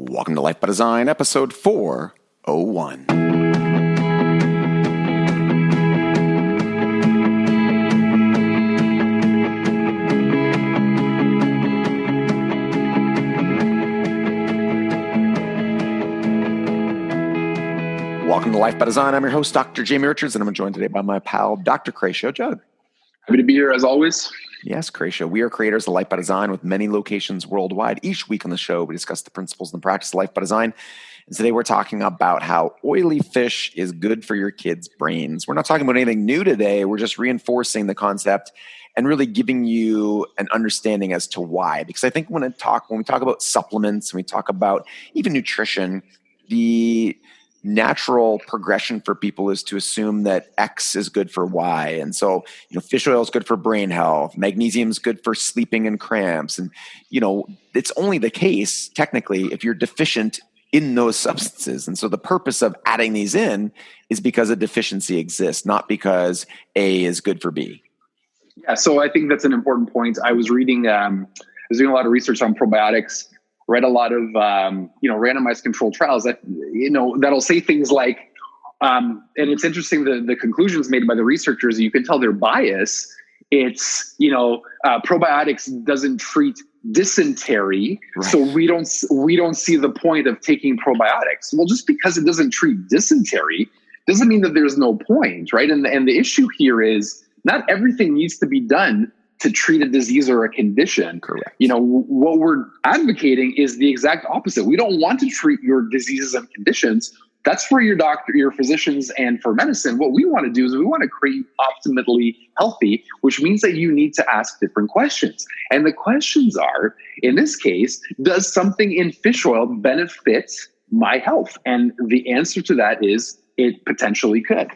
Welcome to Life by Design, episode 401. Welcome to Life by Design. I'm your host, Dr. Jamie Richards, and I'm joined today by my pal, Dr. Cratio Judd. Happy to be here as always. Yes, Cratio. We are creators of Life by Design with many locations worldwide. Each week on the show, we discuss the principles and practice of Life by Design. And today we're talking about how oily fish is good for your kids' brains. We're not talking about anything new today. We're just reinforcing the concept and really giving you an understanding as to why. Because I think when we talk about supplements and we talk about even nutrition, the natural progression for people is to assume that X is good for Y. And so, fish oil is good for brain health. Magnesium is good for sleeping and cramps. And, it's only the case technically if you're deficient in those substances. And so the purpose of adding these in is because a deficiency exists, not because A is good for B. Yeah. So I think that's an important point. I was reading, I was doing a lot of research on probiotics, read a lot of, randomized controlled trials that, that'll say things like, and it's interesting, the conclusions made by the researchers, you can tell their bias. It's, probiotics doesn't treat dysentery. Right. So we don't see the point of taking probiotics. Well, just because it doesn't treat dysentery doesn't mean that there's no point, right? And the issue here is not everything needs to be done to treat a disease or a condition. Correct. What we're advocating is the exact opposite. We don't want to treat your diseases and conditions. That's for your doctor, your physicians, and for medicine. What we want to do is we want to create optimally healthy, which means that you need to ask different questions. And the questions are, in this case, does something in fish oil benefit my health? And the answer to that is it potentially could.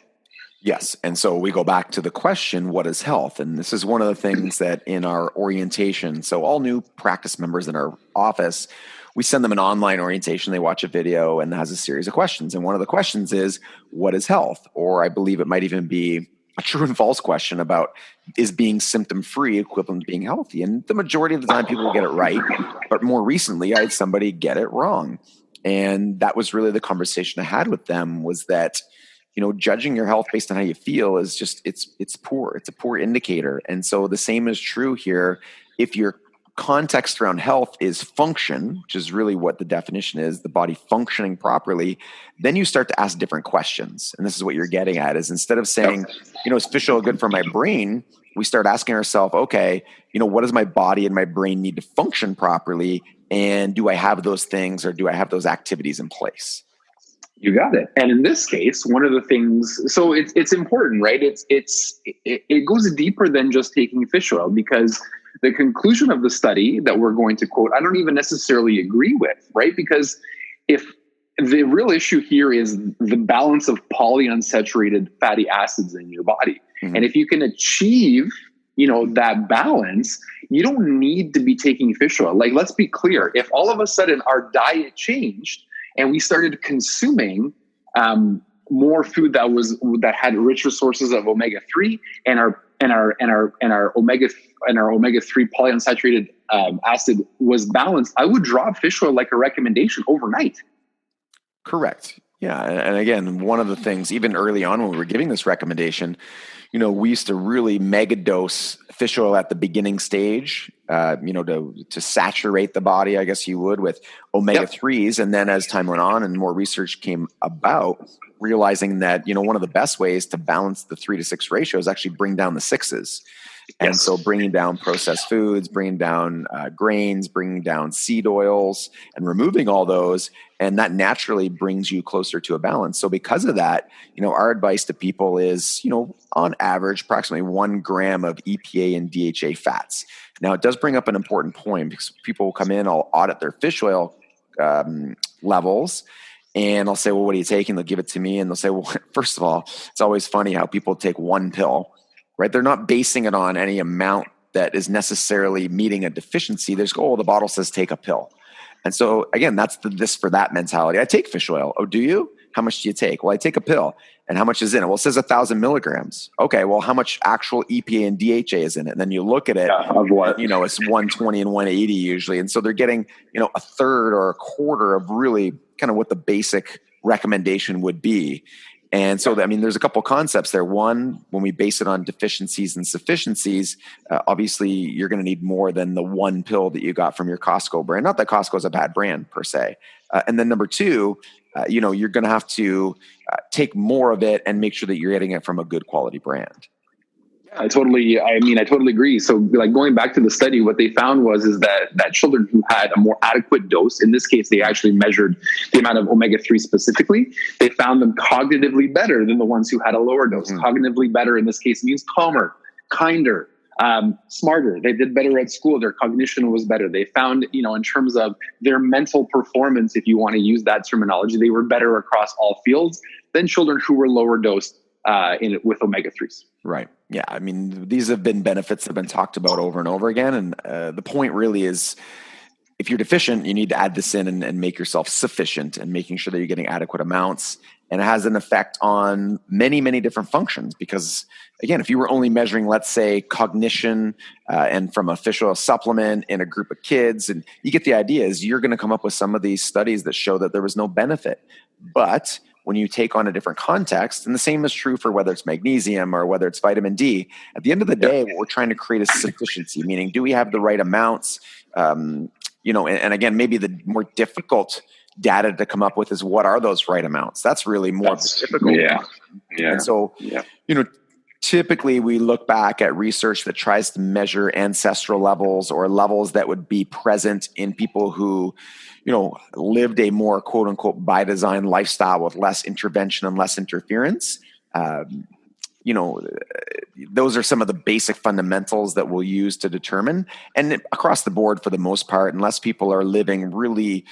Yes. And so we go back to the question, what is health? And this is one of the things that in our orientation, so all new practice members in our office, we send them an online orientation. They watch a video and it has a series of questions. And one of the questions is, what is health? Or I believe it might even be a true and false question about, is being symptom-free equivalent to being healthy? And the majority of the time people will get it right. But more recently, I had somebody get it wrong. And that was really the conversation I had with them, was that judging your health based on how you feel is just, it's poor. It's a poor indicator. And so the same is true here. If your context around health is function, which is really what the definition is, the body functioning properly, then you start to ask different questions. And this is what you're getting at, is instead of saying, is fish oil good for my brain? We start asking ourselves, okay, what does my body and my brain need to function properly? And do I have those things, or do I have those activities in place? You got it. And in this case, one of the things, so it's important, right? It goes deeper than just taking fish oil, because the conclusion of the study that we're going to quote, I don't even necessarily agree with, right? Because if the real issue here is the balance of polyunsaturated fatty acids in your body, and if you can achieve, that balance, you don't need to be taking fish oil. Like, let's be clear. If all of a sudden our diet changed and we started consuming more food that had richer sources of omega-3 and our omega-3 polyunsaturated acid was balanced, I would drop fish oil like a recommendation overnight. Correct. Yeah. And again, one of the things, even early on when we were giving this recommendation, we used to really mega dose fish oil at the beginning stage, to saturate the body, I guess you would, with omega-3s. And then as time went on and more research came about, realizing that, one of the best ways to balance the 3 to 6 ratio is actually bring down the 6s. And so bringing down processed foods, bringing down grains, bringing down seed oils, and removing all those. And that naturally brings you closer to a balance. So because of that, our advice to people is, on average, approximately 1 gram of EPA and DHA fats. Now, it does bring up an important point, because people will come in, I'll audit their fish oil levels, and I'll say, well, what are you taking? They'll give it to me. And they'll say, well, first of all, it's always funny how people take one pill, right? They're not basing it on any amount that is necessarily meeting a deficiency. They just go, oh, the bottle says take a pill. And so again, that's the this for that mentality. I take fish oil. Oh, do you? how much do you take? Well, I take a pill. And how much is in it? Well, it says 1,000 milligrams. Okay, well, how much actual EPA and DHA is in it? And then you look at it, of what? you know, it's 120 and 180 usually. And so they're getting, you know, a third or a quarter of really kind of what the basic recommendation would be. And so, I mean, there's a couple concepts there. One, when we base it on deficiencies and sufficiencies, obviously you're going to need more than the one pill that you got from your Costco brand. Not that Costco is a bad brand per se. And then number two, you know, you're going to have to take more of it and make sure that you're getting it from a good quality brand. I totally agree. So like going back to the study, what they found is that children who had a more adequate dose, in this case, they actually measured the amount of omega-3 specifically, they found them cognitively better than the ones who had a lower dose. Mm-hmm. Cognitively better in this case means calmer, kinder, smarter. They did better at school. Their cognition was better. They found, you know, in terms of their mental performance, if you want to use that terminology, they were better across all fields than children who were lower dosed with omega-3s. Right. Yeah. I mean, these have been benefits that have been talked about over and over again. And the point really is, if you're deficient, you need to add this in and make yourself sufficient, and making sure that you're getting adequate amounts. And it has an effect on many, many different functions, because again, if you were only measuring, let's say, cognition and from a fish oil supplement in a group of kids, and you get the idea, is you're going to come up with some of these studies that show that there was no benefit. But when you take on a different context, and the same is true for whether it's magnesium or whether it's vitamin D, at the end of the day, what we're trying to create is sufficiency, meaning do we have the right amounts? You know, and again, maybe the more difficult data to come up with is, what are those right amounts? That's really more difficult. Yeah. And so, you know, typically we look back at research that tries to measure ancestral levels or levels that would be present in people who, you know, lived a more quote unquote by design lifestyle with less intervention and less interference. You know, those are some of the basic fundamentals that we'll use to determine. And across the board, for the most part, unless people are living really,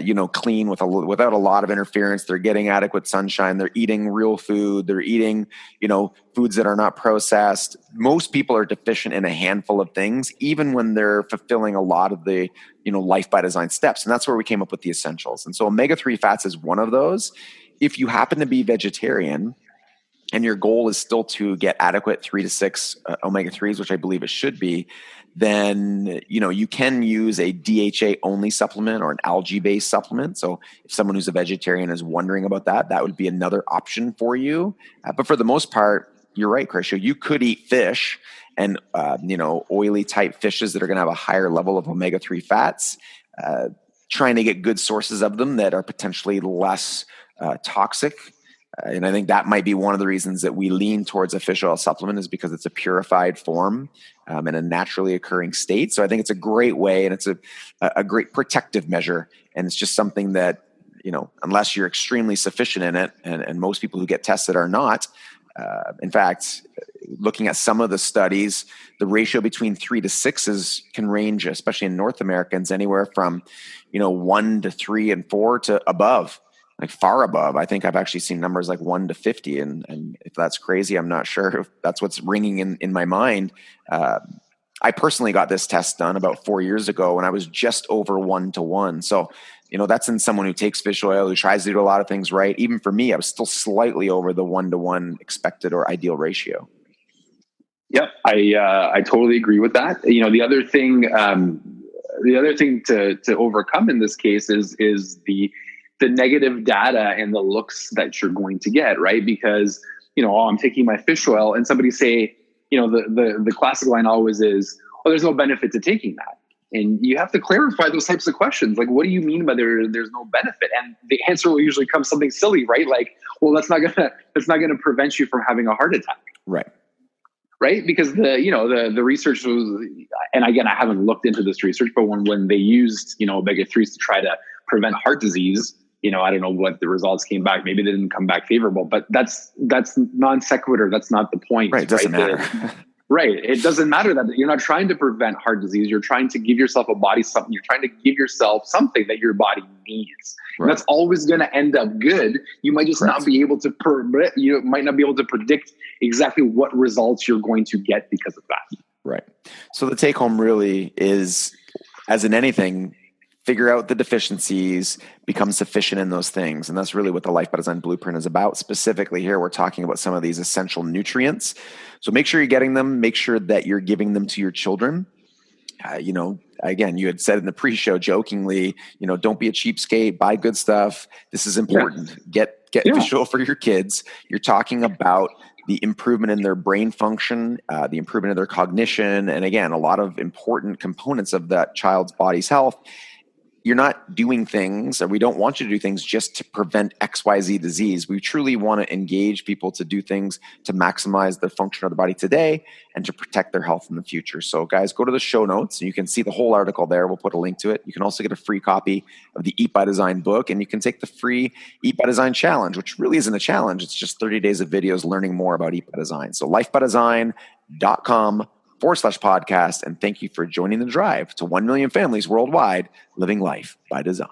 you know, clean without a lot of interference, they're getting adequate sunshine, they're eating real food, they're eating, you know, foods that are not processed. Most people are deficient in a handful of things, even when they're fulfilling a lot of the, you know, life by design steps. And that's where we came up with the essentials. And so omega-3 fats is one of those. If you happen to be vegetarian, and your goal is still to get adequate 3 to 6 omega-3s, which I believe it should be, then, you know, you can use a DHA only supplement or an algae-based supplement. So if someone who's a vegetarian is wondering about that, that would be another option for you. But for the most part, you're right, Krisha, you could eat fish and, you know, oily type fishes that are going to have a higher level of omega-3 fats, trying to get good sources of them that are potentially less toxic. And I think that might be one of the reasons that we lean towards a fish oil supplement, is because it's a purified form in a naturally occurring state. So I think it's a great way, and it's a great protective measure. And it's just something that, you know, unless you're extremely sufficient in it, and most people who get tested are not. In fact, looking at some of the studies, the ratio between 3 to 6 can range, especially in North Americans, anywhere from, you know, 1 to 3 and 4 to above. Like far above. I think I've actually seen numbers like 1 to 50. And if that's crazy, I'm not sure if that's what's ringing in my mind. I personally got this test done about 4 years ago when I was just over 1 to 1. So, you know, that's in someone who takes fish oil, who tries to do a lot of things right. Even for me, I was still slightly over the 1 to 1 expected or ideal ratio. Yep. I totally agree with that. You know, the other thing to overcome in this case is the negative data and the looks that you're going to get, right? Because, you know, I'm taking my fish oil, and somebody say, you know, the classic line always is, oh, there's no benefit to taking that. And you have to clarify those types of questions. Like, what do you mean by there's no benefit? And the answer will usually come something silly, right? Like, well, that's not gonna prevent you from having a heart attack. Right. Because the research was, and again, I haven't looked into this research, but when they used, you know, omega-3s to try to prevent heart disease, you know, I don't know what the results came back. Maybe they didn't come back favorable, but that's non sequitur. That's not the point. Right. It doesn't matter. Right. It doesn't matter that you're not trying to prevent heart disease. You're trying to give yourself a body something. You're trying to give yourself something that your body needs. Right. And that's always going to end up good. You might just not be able to predict exactly what results you're going to get because of that. Right. So the take home really is, as in anything, figure out the deficiencies, become sufficient in those things. And that's really what the Life by Design Blueprint is about. Specifically here, we're talking about some of these essential nutrients. So make sure you're getting them. Make sure that you're giving them to your children. Again, you had said in the pre-show jokingly, don't be a cheapskate, buy good stuff. This is important. Get fish oil for your kids. You're talking about the improvement in their brain function, the improvement of their cognition, and again, a lot of important components of that child's body's health. You're not doing things, or we don't want you to do things just to prevent XYZ disease. We truly want to engage people to do things to maximize the function of the body today and to protect their health in the future. So guys, go to the show notes. You can see the whole article there. We'll put a link to it. You can also get a free copy of the Eat by Design book, and you can take the free Eat by Design challenge, which really isn't a challenge. It's just 30 days of videos learning more about Eat by Design. So lifebydesign.com/podcast. And thank you for joining the drive to 1 million families worldwide living life by design.